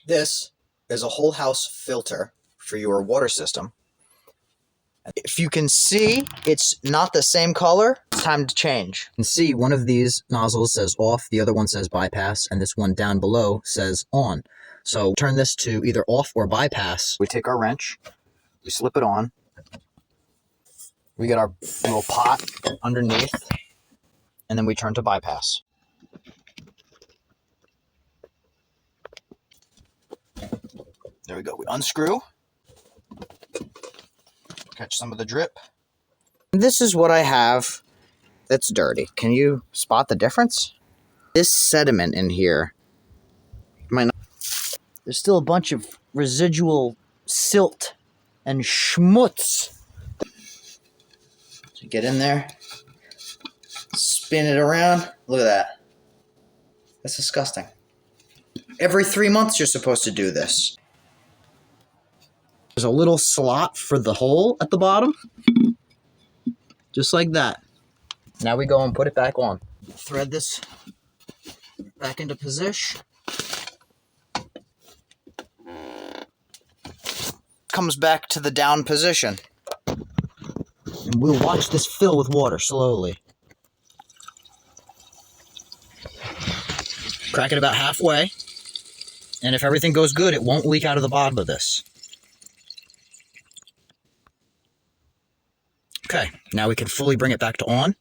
This is a whole house filter for your water system. If you can see, it's not the same color. It's time to change. You can see one of these nozzles says off, the other one says bypass, and this one down below says on. So turn this to either off or bypass. We take our wrench, we slip it on, we get our little pot underneath, and then we turn to bypass. There we go. We unscrew. Catch some of the drip. This is what I have that's dirty. Can you spot the difference? This sediment in here might not. There's still a bunch of residual silt and schmutz. So get in there, spin it around. Look at that. That's disgusting. Every 3 months you're supposed to do this. There's a little slot for the hole at the bottom. Just like that. Now we go and put it back on. Thread this back into position. Comes back to the down position. And we'll watch this fill with water slowly. Crack it about halfway. And if everything goes good, it won't leak out of the bottom of this. Okay, now we can fully bring it back to on.